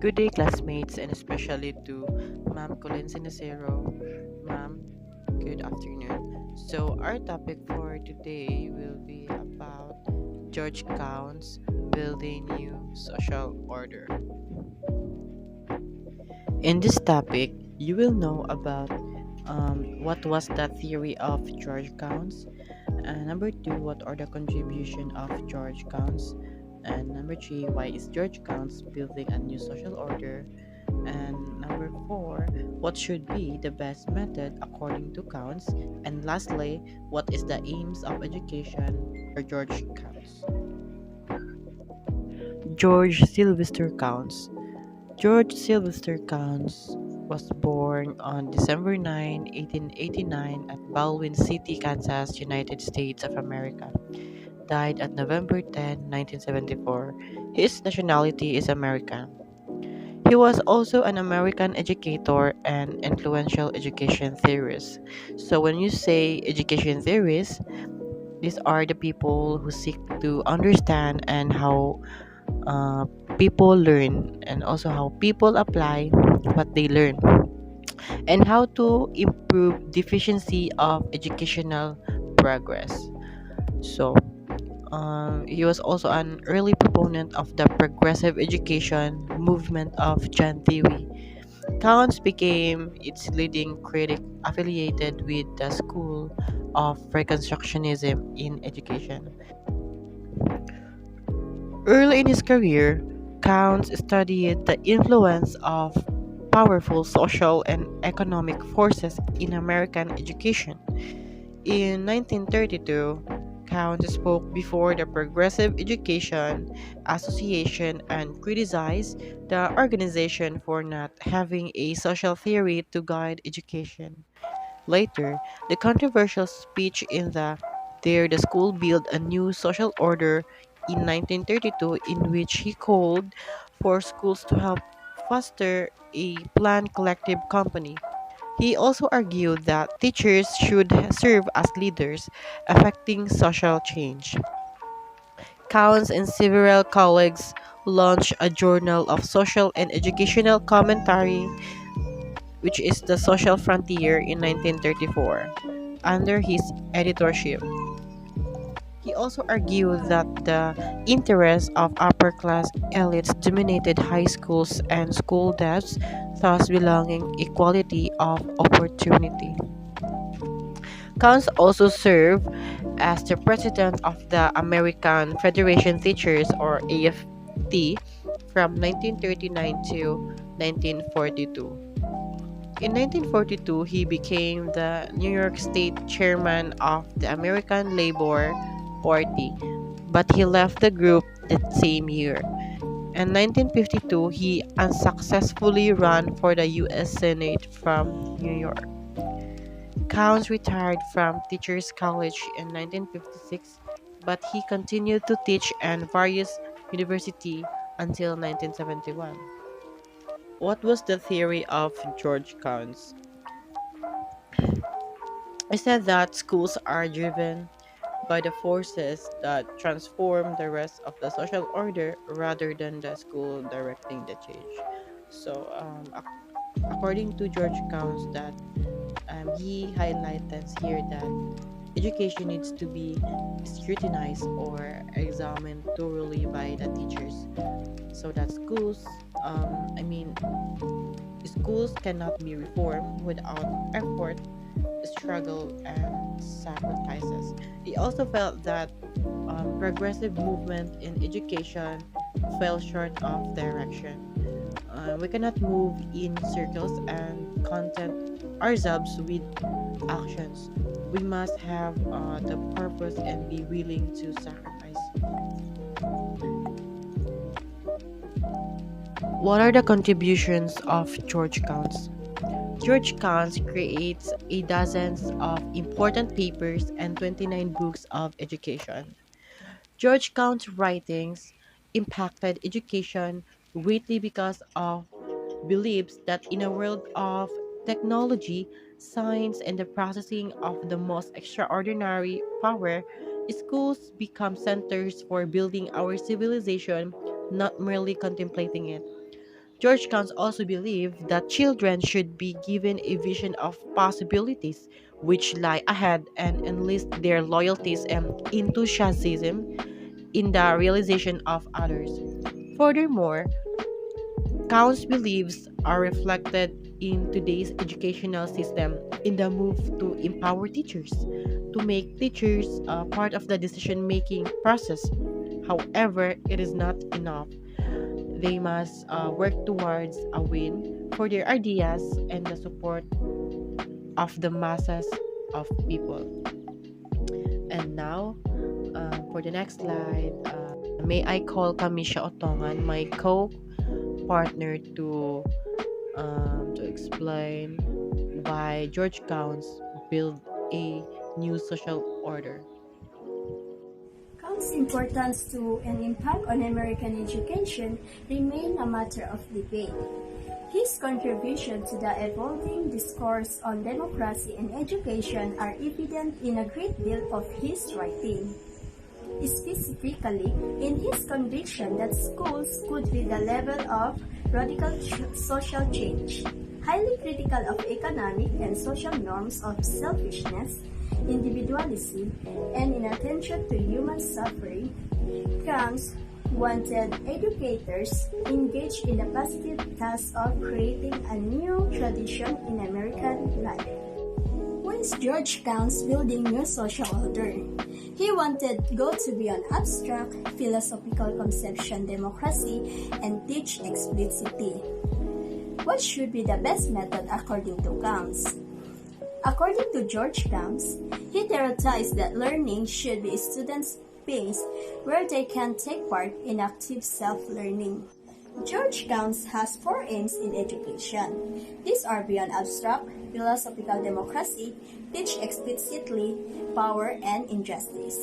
Good day, classmates, and especially to Ma'am Colin Sinacero. Ma'am, good afternoon. So, our topic for today will be about George Counts building new social order. In this topic, you will know about what was the theory of George Counts, and number two, what are the contribution of George Counts, and number three, why is George Counts building a new social order, and number four, what should be the best method according to Counts, and lastly, what is the aims of education for George Counts. George Sylvester Counts. George Sylvester Counts was born on December 9, 1889 at Baldwin City, Kansas, United States of America. Died at November 10, 1974. His nationality is American. He was also an American educator and influential education theorist. So when you say education theorists, these are the people who seek to understand and how uh, people learn and also how people apply what they learn and how to improve deficiency of educational progress. So he was also an early proponent of the progressive education movement of John Dewey. Counts became its leading critic affiliated with the School of Reconstructionism in Education. Early in his career, Counts studied the influence of powerful social and economic forces in American education. In 1932, Counts spoke before the Progressive Education Association and criticized the organization for not having a social theory to guide education. Later, the controversial speech in the Dare the School Build a New Social Order in 1932, in which he called for schools to help foster a planned collective company. He also argued that teachers should serve as leaders, affecting social change. Counts and several colleagues launched a journal of social and educational commentary, which is the Social Frontier, in 1934, under his editorship. He also argued that the interests of upper class elites dominated high schools and school debts, thus belonging equality of opportunity. Counts also served as the president of the American Federation Teachers, or AFT, from 1939 to 1942. In 1942, he became the New York State chairman of the American Labor Party, but he left the group that same year. In 1952, he unsuccessfully ran for the U.S. Senate from New York. Counts retired from Teachers College in 1956, but he continued to teach at various universities until 1971. What was the theory of George Counts? I said that schools are driven by the forces that transform the rest of the social order rather than the school directing the change. So, according to George Counts, that he highlights here that education needs to be scrutinized or examined thoroughly by the teachers, so that schools cannot be reformed without effort, struggle, and sacrifices. He also felt that progressive movement in education fell short of direction. We cannot move in circles and content ourselves with actions. We must have the purpose and be willing to sacrifice. What are the contributions of George Counts? George Counts creates a dozens of important papers and 29 books of education. George Counts' writings impacted education greatly because of beliefs that in a world of technology, science, and the processing of the most extraordinary power, schools become centers for building our civilization, not merely contemplating it. George Counts also believed that children should be given a vision of possibilities which lie ahead and enlist their loyalties and enthusiasm in the realization of others. Furthermore, Counts' beliefs are reflected in today's educational system in the move to empower teachers, to make teachers part of the decision making process. However, it is not enough. They must work towards a win for their ideas and the support of the masses of people. And now, for the next slide, may I call Kamisha Otongan, my co-partner, to explain why George Counts build a new social order. Kant's importance to and impact on American education remain a matter of debate. His contribution to the evolving discourse on democracy and education are evident in a great deal of his writing. Specifically, in his conviction that schools could be the level of radical social change, highly critical of economic and social norms of selfishness, individualism, and inattention to human suffering, Camps wanted educators engaged in the positive task of creating a new tradition in American life. What is George Counts building new social order? He wanted to go to beyond abstract philosophical conception democracy and teach explicitly. What should be the best method according to Counts? According to George Counts, he theorized that learning should be student-based where they can take part in active self-learning. George Counts has four aims in education. These are beyond abstract, philosophical democracy, teach explicitly, power, and injustice.